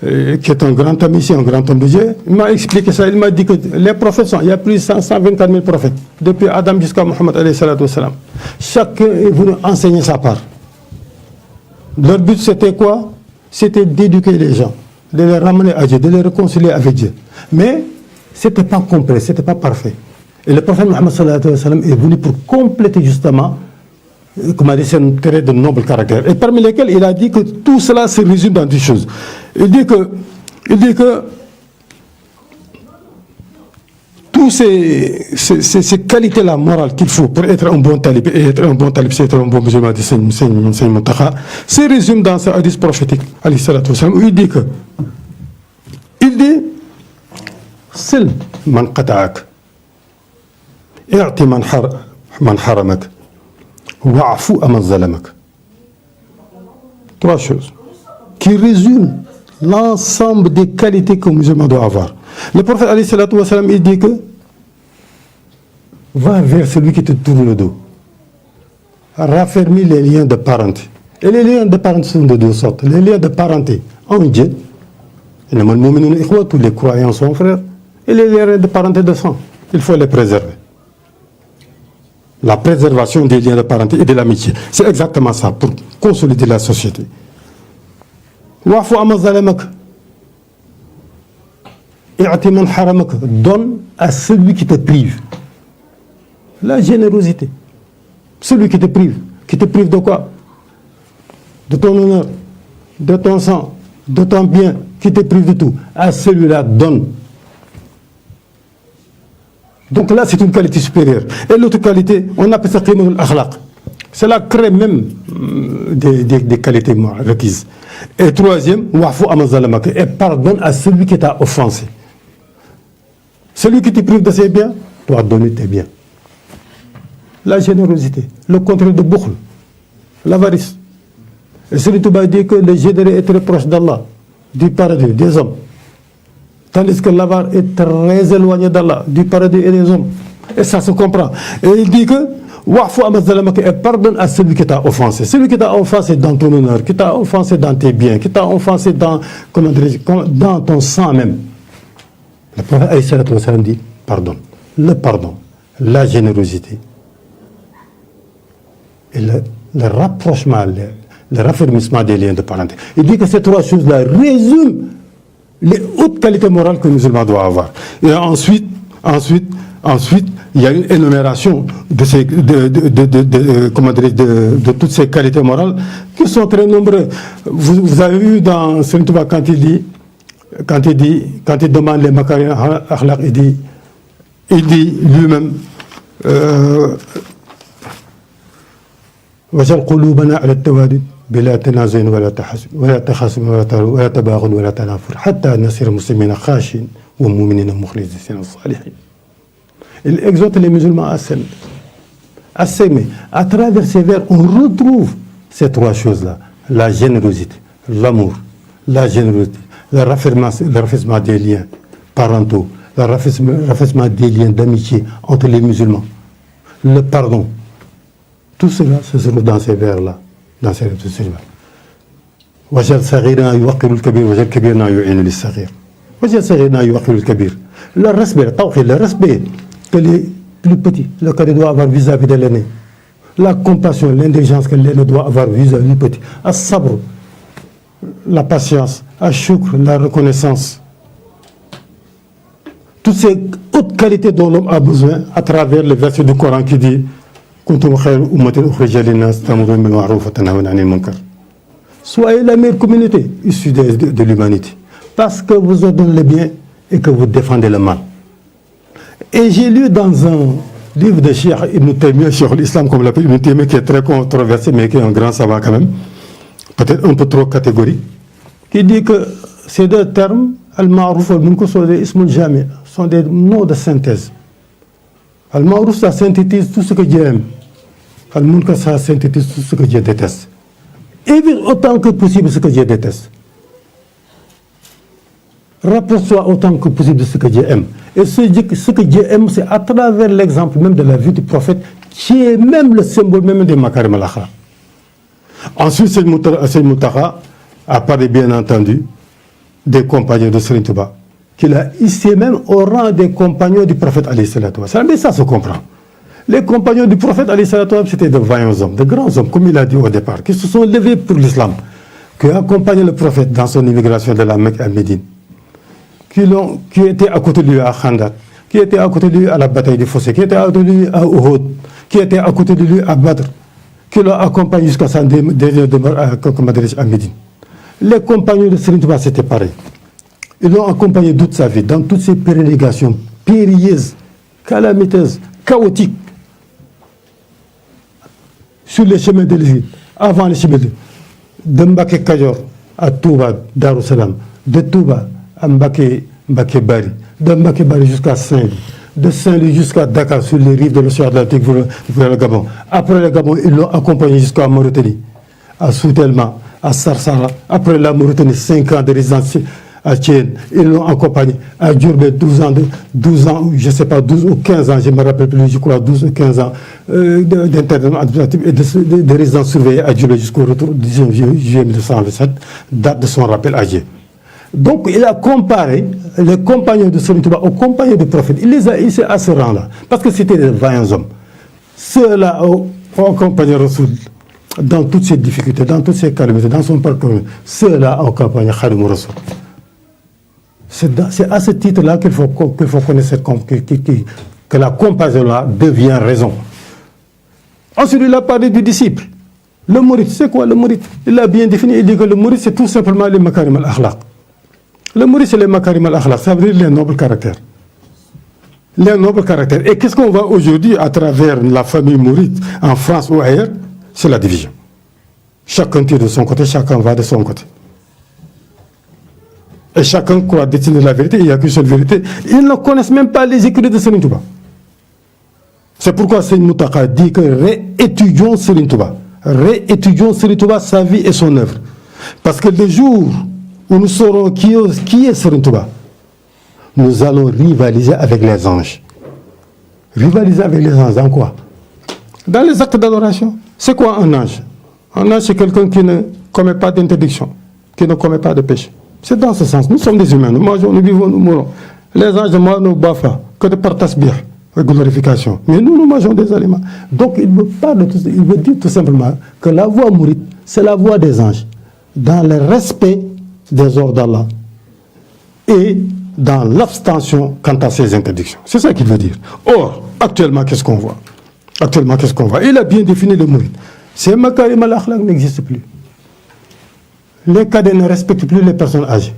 qui est un grand ami ici, un grand homme de Dieu, il m'a expliqué ça. Il m'a dit que les prophètes il y a plus de 124 000 prophètes, depuis Adam jusqu'à Mohammed alayhi salatu wassalam. Chacun est venu enseigner sa part. Leur but c'était quoi? C'était d'éduquer les gens, de les ramener à Dieu, de les réconcilier avec Dieu. Mais ce n'était pas complet, ce n'était pas parfait. Et le prophète Mohammed sallallahu alayhi wa sallam est venu pour compléter justement, comme a dit, c'est un trait de noble caractère. Et parmi lesquels il a dit que tout cela se résume dans 10 choses. Il dit que toutes ces qualités-là morales qu'il faut pour être un bon talib, et être un bon talib, c'est être un bon musulman, dit Serigne Mountakha, se résume dans ce hadith prophétique, où il dit que dit sil man qata'ak, i'ti man haramak, wa'fu aman zalamak. 3 choses qui résument l'ensemble des qualités qu'un musulman doit avoir. Le prophète alayhi salatu wa salam, il dit que va vers celui qui te tourne le dos. Raffermis les liens de parenté. Et les liens de parenté sont de 2 sortes. Les liens de parenté en Dieu, tous les croyants sont frères, et les liens de parenté de sang, il faut les préserver. La préservation des liens de parenté et de l'amitié, c'est exactement ça, pour consolider la société. Wa'fu amma zalamak. I'ti man haramak. Donne à celui qui te prive. La générosité. Celui qui te prive de quoi? De ton honneur, de ton sang, de ton bien, qui te prive de tout. À celui-là, donne. Donc là, c'est une qualité supérieure. Et l'autre qualité, on appelle ça qimatul akhlaq. C'est la crème même des qualités requises. Et troisième, wa'fu amma zalamak. Et pardonne à celui qui t'a offensé. Celui qui te prive de ses biens, doit donner tes biens. La générosité, le contrôle de bukhl, l'avarice. Et Serigne Touba dit que le généreux est très proche d'Allah, du paradis, des hommes. Tandis que l'avare est très éloigné d'Allah, du paradis et des hommes. Et ça se comprend. Et il dit que wa'fu amma zalamaka, et pardonne à celui qui t'a offensé. Celui qui t'a offensé dans ton honneur, qui t'a offensé dans tes biens, qui t'a offensé dans ton sang même. Le prophète alayhi salatu wa salam dit pardonne. Le pardon, la générosité et le rapprochement, le raffermissement des liens de parenté. Il dit que ces 3 choses-là résument les hautes qualités morales que le musulman doit avoir. Et ensuite, il y a une énumération de toutes ces qualités morales qui sont très nombreuses. Vous avez vu dans Serigne Touba quand il demande les makarim akhlaq, il dit lui-même wajal qulubana ala tawadud bila tanazun wala takhasum wala tabaghun wala tanafur hatta nasir muslimina khashin wa mu'minina mukhlisina salihin. Il exhorte les musulmans à s'aimer. À travers ces vers, on retrouve ces 3 choses-là. La générosité, l'amour, la générosité, le raffermissement des liens parentaux, le raffermissement des liens d'amitié entre les musulmans, le pardon. Tout cela se trouve dans ces vers-là, dans ces vers-là. Wajal saghirna yuwaqirul kabir, wajal kabirna yu'inu lis-saghir. Wajal saghirna yuwaqirul kabir. Le respect que les plus petits, le cadet doit avoir vis-à-vis de l'aîné. La compassion, l'indulgence que l'aîné doit avoir vis-à-vis du petit. As-sabr, la patience. Ash-shukr, la reconnaissance. Toutes ces hautes qualités dont l'homme a besoin à travers le verset du Coran qui dit soyez la meilleure communauté issue de l'humanité, parce que vous ordonnez le bien et que vous défendez le mal. Et j'ai lu dans un livre de Cheikh Ibn Taymiyyah, Cheikh l'Islam comme l'appelle Ibn Taymiyyah, qui est très controversé mais qui est un grand savant quand même, peut-être un peu trop catégorique, qui dit que ces 2 termes, al-ma'ruf et al-munkar, sont des ismul jami', sont des mots de synthèse. Al-ma'ruf, ça synthétise tout ce que Dieu aime. Al-munkar, ça synthétise tout ce que Dieu déteste. Évite autant que possible ce que Dieu déteste. Rapproche-toi autant que possible de ce que Dieu aime. Et ce que Dieu aime, c'est à travers l'exemple même de la vie du prophète, qui est même le symbole même des makarim al-akhlaq. Ensuite, Serigne Mountakha a parlé bien entendu des compagnons de Serigne Touba, qu'il a hissé même au rang des compagnons du prophète alayhi salatu wa salam. Mais ça se comprend. Les compagnons du prophète alayhi salatu wa salam, c'était de vaillants hommes, de grands hommes, comme il a dit au départ, qui se sont levés pour l'islam, qui ont accompagné le prophète dans son immigration de la Mecque à Médine, qui étaient à côté de lui à Khandak, qui étaient à côté de lui à la bataille du Fossé, qui étaient à côté de lui à Uhud, qui étaient à côté de lui à Badr, qui l'ont accompagné jusqu'à sa dernière demeure à Médine. Les compagnons de Serigne Touba, c'était pareil. Ils l'ont accompagné toute sa vie, dans toutes ses pérégrinations périlleuses, calamiteuses, chaotiques, sur les chemins de l'exil, avant les chemins de Mbacké Kadior à Touba, Darou Salam, de Touba à Mbacké Mbacké Bari, de Mbacké Bari jusqu'à Saint-Louis, de Saint-Louis jusqu'à Dakar, sur les rives de l'océan Atlantique vers le Gabon. Après le Gabon, ils l'ont accompagné jusqu'à Mauritanie, à Soutelma, à Sarsara. Après la Mauritanie, 5 ans de résidence à Thiène, ils l'ont accompagné à Diourbel, 12 ans, je ne sais pas, 12 ou 15 ans, je ne me rappelle plus, je crois 12 ou 15 ans d'internement administratif et de résidence surveillée à Diourbel jusqu'au retour du 19 juillet 1927, date de son rappel à Dieu. Donc il a comparé les compagnons de Serigne Touba aux compagnons du prophète. Il les a hissés à ce rang-là, parce que c'était des vaillants hommes. Ceux-là ont accompagné Rassoul dans toutes ses difficultés, dans toutes ses calamités, dans son parcours. Ceux-là ont accompagné Khadim Rassoul. C'est à ce titre-là qu'il faut connaître que la comparaison-là devient raison. Ensuite, il a parlé du disciple. Le mouride, c'est quoi le mouride? Il l'a bien défini, il dit que le mouride, c'est tout simplement les makarim al-akhlaq. Le mouride, c'est les makarim al-akhlaq, ça veut dire les nobles caractères. Les nobles caractères. Et qu'est-ce qu'on voit aujourd'hui à travers la famille mouride, en France ou ailleurs? C'est la division. Chacun tire de son côté, chacun va de son côté. Et chacun croit détenir la vérité, il n'y a qu'une seule vérité. Ils ne connaissent même pas les écrits de Serigne Touba. C'est pourquoi Serigne Mountakha dit que réétudions Serigne Touba. Réétudions Serigne Touba, sa vie et son œuvre. Parce que le jour où nous saurons qui est Serigne Touba, nous allons rivaliser avec les anges. Rivaliser avec les anges dans quoi? Dans les actes d'adoration. C'est quoi un ange? Un ange, c'est quelqu'un qui ne commet pas d'interdiction, qui ne commet pas de péché. C'est dans ce sens. Nous sommes des humains, nous mangeons, nous vivons, nous mourons. Les anges ne nous boivent pas que de par tasbih, de glorification. Mais nous mangeons des aliments. Donc il veut dire tout simplement que la voie mouride, c'est la voie des anges, dans le respect des ordres d'Allah et dans l'abstention quant à ses interdictions. C'est ça qu'il veut dire. Or, actuellement, qu'est-ce qu'on voit? Il a bien défini le mouride. Ces makarim al-akhlaq n'existent plus. Les cadets ne respectent plus les personnes âgées.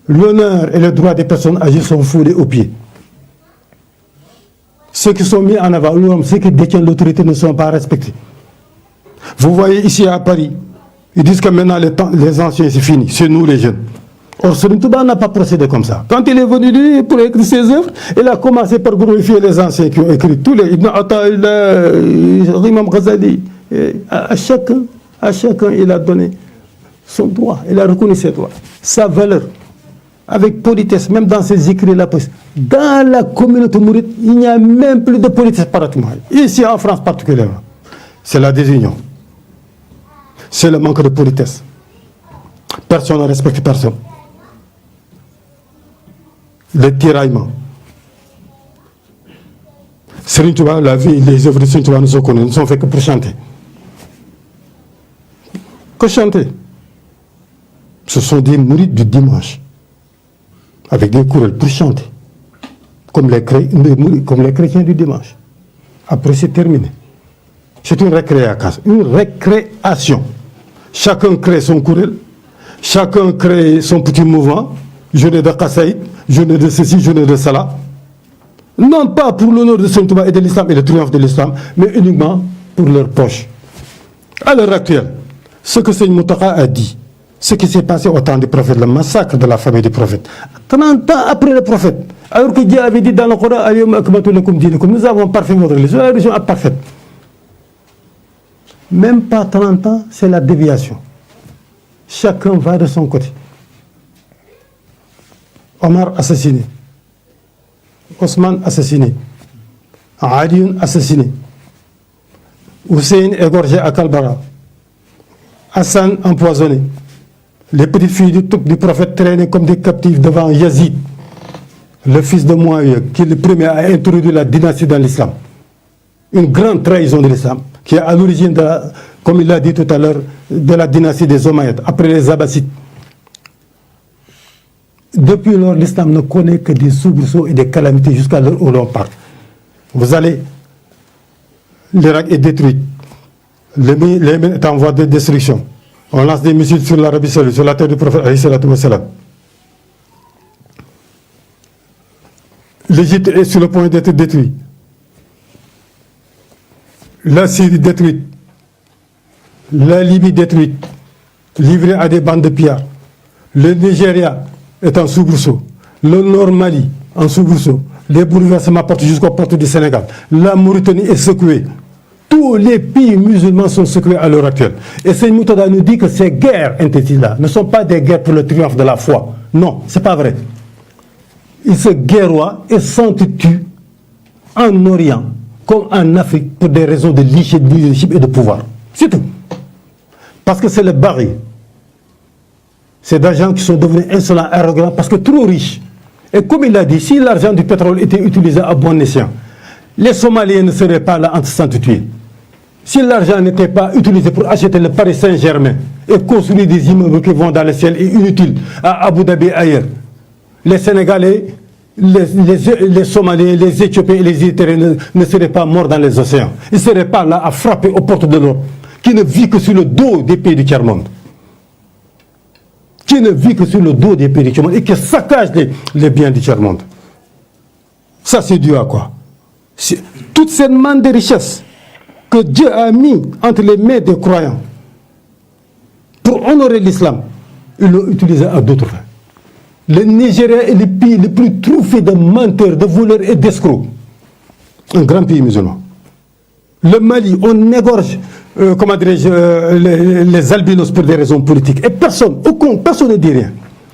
L'honneur et le droit des personnes âgées sont foulés aux pieds. Ceux qui sont mis en avant, ceux qui détiennent l'autorité ne sont pas respectés. Vous voyez ici à Paris, ils disent que maintenant les anciens c'est fini, c'est nous les jeunes. Or, Serigne Touba n'a pas procédé comme ça. Quand il est venu lui, pour écrire ses œuvres, il a commencé par glorifier les anciens qui ont écrit tous les Ibn Atta'illah, Imam Ghazali. À chacun, il a donné son droit, il a reconnu ses droits, sa valeur, avec politesse, même dans ses écrits-là. Dans la communauté mouride, il n'y a même plus de politesse pratiquement. Ici en France particulièrement, c'est la désunion, c'est le manque de politesse. Personne ne respecte personne. Le tiraillement. Serigne Touba, la vie, les œuvres de Serigne Touba ne sont connues, ne sont faites que pour chanter. Que chanter? Ce sont des mourides du dimanche, avec des courelles pour chanter, comme les chrétiens du dimanche. Après, c'est terminé. C'est une récréation. Chacun crée son courelle, chacun crée son petit mouvement, journée de Qassaïd, journée de ceci, journée de cela. Non pas pour l'honneur de Serigne Touba et de l'islam et le triomphe de l'islam, mais uniquement pour leur poche. À l'heure actuelle, ce que Serigne Mountakha a dit, ce qui s'est passé au temps du prophète, le massacre de la famille du prophète, 30 ans après le prophète, alors que Dieu avait dit dans le Coran, nous avons parfait votre religion, la religion est parfaite. Même pas 30 ans, c'est la déviation. Chacun va de son côté. Omar assassiné, Ousmane assassiné, Ali assassiné, Hussein égorgé à Kalbara, Hassan empoisonné, les petites filles du prophète traînées comme des captifs devant Yazid, le fils de Muawiyah, qui est le premier à introduire la dynastie dans l'islam. Une grande trahison de l'islam, qui est à l'origine, comme il l'a dit tout à l'heure, de la dynastie des Omeyyades, après les Abbasides. Depuis lors, l'islam ne connaît que des soubresauts et des calamités jusqu'à l'heure où l'on parle. Vous allez, l'Irak est détruit, le Yémen est en voie de destruction. On lance des missiles sur l'Arabie Saoudite, sur la terre du prophète. L'Égypte est sur le point d'être détruite. La Syrie détruite. La Libye détruite, livrée à des bandes de pillards. Le Nigeria est en soubresaut. Le Nord Mali en soubresaut. Les bouleversements partent jusqu'aux portes du Sénégal. La Mauritanie est secouée. Tous les pays musulmans sont secoués à l'heure actuelle. Et Seigneur Moutada nous dit que ces guerres interdites-là ne sont pas des guerres pour le triomphe de la foi. Non, ce n'est pas vrai. Ils se guerroient et s'entretuent en Orient comme en Afrique pour des raisons de leadership et de pouvoir. C'est tout. Parce que c'est le baril. C'est des gens qui sont devenus insolents, arrogants, parce que trop riches. Et comme il a dit, si l'argent du pétrole était utilisé à bon escient, les Somaliens ne seraient pas là en s'entretuer. Si l'argent n'était pas utilisé pour acheter le Paris Saint-Germain et construire des immeubles qui vont dans le ciel et inutiles à Abu Dhabi et ailleurs, les Sénégalais, les Somaliens, les Éthiopiens et les Érythréens ne seraient pas morts dans les océans. Ils ne seraient pas là à frapper aux portes de l'Europe, qui ne vit que sur le dos des pays du tiers-monde. Qui ne vit que sur le dos des pays du tiers-monde et qui saccage les biens du tiers-monde. Ça, c'est dû à quoi? Toute cette manne de richesses que Dieu a mis entre les mains des croyants pour honorer l'islam, ils l'ont utilisé à d'autres fins. Le Nigeria est le pays le plus truffé de menteurs, de voleurs et d'escrocs. Un grand pays musulman. Le Mali, on égorge, comment dirais-je, les albinos pour des raisons politiques. Et personne ne dit rien.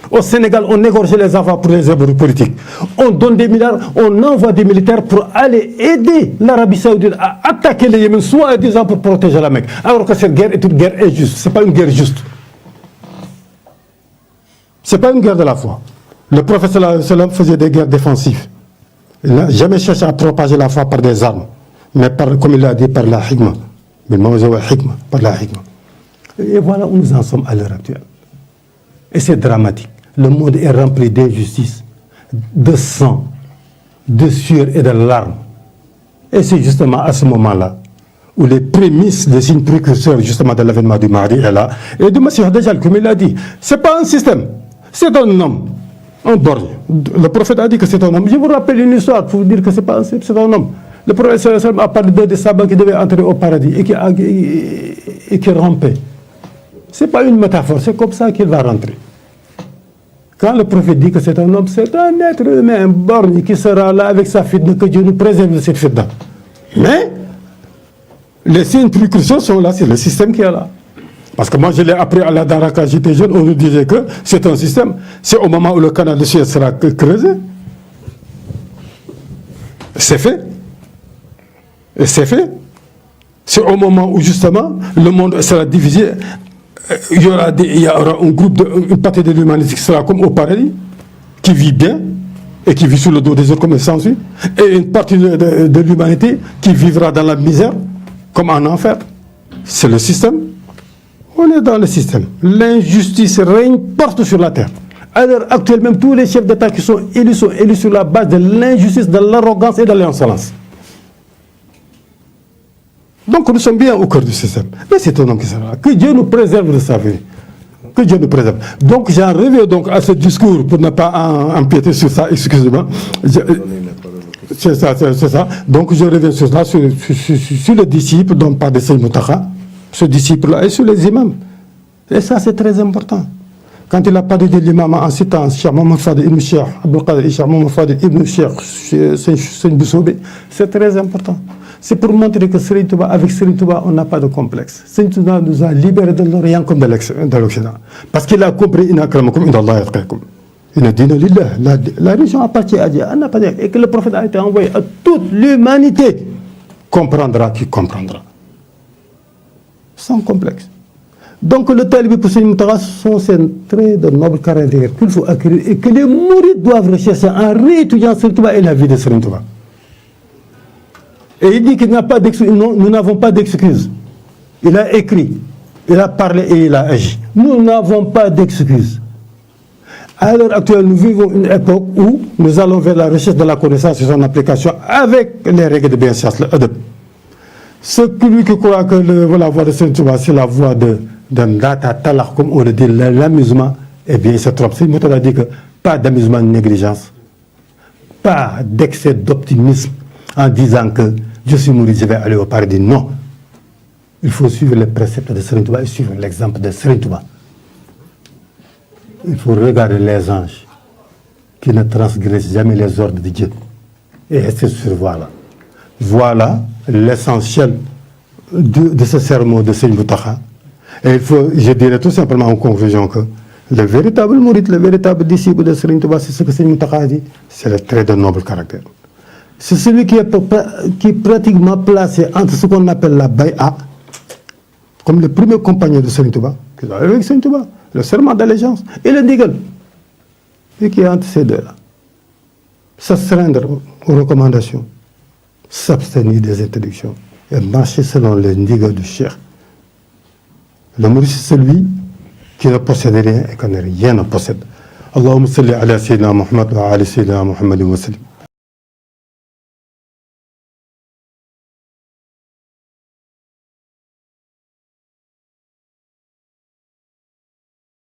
Au Sénégal, on égorge les enfants pour des raisons politiques. On donne des milliards, on envoie des militaires pour aller aider l'Arabie Saoudite à attaquer le Yémen, soi-disant pour protéger la Mecque. Alors que cette guerre est une guerre injuste. Ce n'est pas une guerre juste. Ce n'est pas une guerre de la foi. Le prophète sallallahu alayhi wa sallam faisait des guerres défensives. Il n'a jamais cherché à propager la foi par des armes, mais comme il l'a dit, par la hikmah. Par la hikmah. Et voilà où nous en sommes à l'heure actuelle. Et c'est dramatique. Le monde est rempli d'injustice, de sang, de sueur et de larmes. Et c'est justement à ce moment-là où les prémices des signes précurseurs justement de l'avènement du Mahdi est là. Et du Messie Dajjal, comme il l'a dit, ce n'est pas un système, c'est un homme, un borgne. Le prophète a dit que c'est un homme. Je vous rappelle une histoire pour vous dire que c'est un homme. Le prophète a parlé de sabbats qui devaient entrer au paradis et qui rampaient. Ce n'est pas une métaphore, c'est comme ça qu'il va rentrer. Quand le prophète dit que c'est un homme, c'est un être humain, un borgne qui sera là avec sa fitna, que Dieu nous préserve de cette fitna. Mais les signes précurseurs sont là, c'est le système qui est là. Parce que moi je l'ai appris à la Dara quand j'étais jeune, on nous disait que c'est un système. C'est au moment où le canal de Suez sera creusé. C'est fait. Et c'est fait. C'est au moment où justement le monde sera divisé. Il y aura un groupe, une partie de l'humanité qui sera comme au paradis, qui vit bien et qui vit sous le dos des autres comme s'ensuit, et une partie de l'humanité qui vivra dans la misère comme en enfer. C'est le système. On est dans le système. L'injustice règne partout sur la terre. À l'heure actuelle, même tous les chefs d'État qui sont élus sur la base de l'injustice, de l'arrogance et de l'insolence. Donc nous sommes bien au cœur du système. Mais c'est un homme qui sera là. Que Dieu nous préserve de sa vie. Que Dieu nous préserve. Donc j'en reviens donc à ce discours pour ne pas empiéter sur ça, excusez-moi. C'est ça. Donc je reviens sur ça, sur le disciple dont parle de Seigneur Moutaka, ce disciple-là, et sur les imams. Et ça c'est très important. Quand il a parlé de l'imam en citant Cheikh Mohamed Fadel ibn Cheikh Abdul Qadir et Cheikh Mohamed Fadel ibn Cheikh Seigne Boussoubé, c'est très important. C'est pour montrer que Serigne Touba, avec Serigne Touba, on n'a pas de complexe. Serigne Touba nous a libérés de l'Orient comme de l'Occident. Parce qu'il a compris, inna akramakum inda Allahi atqakum. Inna dina lillah. La religion appartient à Dieu. Et que le prophète a été envoyé à toute l'humanité. Comprendra qui comprendra. Sans complexe. Donc le talibé pour Serigne Moutara sont ces traits de noble caractère qu'il faut acquérir et que les mourides doivent rechercher en réétudiant Serigne Touba et la vie de Serigne Touba. Et il dit qu'il n'y a pas d'excuse. Nous n'avons pas d'excuse. Il a écrit, il a parlé et il a agi. Nous n'avons pas d'excuse. À l'heure actuelle, nous vivons une époque où nous allons vers la recherche de la connaissance et son application avec les règles de bienséance, le adab. Celui qui croit que la voie de Serigne Touba, c'est la voie d'un data talak, comme on le dit, l'amusement, eh bien, il se trompe. Serigne Moutara a dit que pas d'amusement de négligence, pas d'excès d'optimisme en disant que je suis mouru, je vais aller au paradis. Non. Il faut suivre les préceptes de Serigne Touba et suivre l'exemple de Serigne Touba. Il faut regarder les anges qui ne transgresse jamais les ordres de Dieu et rester sur voie-là. Voilà l'essentiel de ce sermon de Seigne Mountakha. Et je dirais tout simplement en conclusion que le véritable mouride, le véritable disciple de Serigne Touba, c'est ce que Seigne Mountakha a dit, c'est le trait de noble caractère. C'est celui qui est pratiquement placé entre ce qu'on appelle la bay'a, comme le premier compagnon de Serigne Touba, qui est avec Serigne Touba, le serment d'allégeance, et le ndigal, et qui est entre ces deux-là. S'astreindre aux recommandations, s'abstenir des interdictions, et marcher selon les ndigal du Cheikh. Le mouride, c'est celui qui ne possède rien et que rien ne possède. Allahumma salli ala Sayyidina Muhammad wa ala Sayyidina Muhammad wa sallim.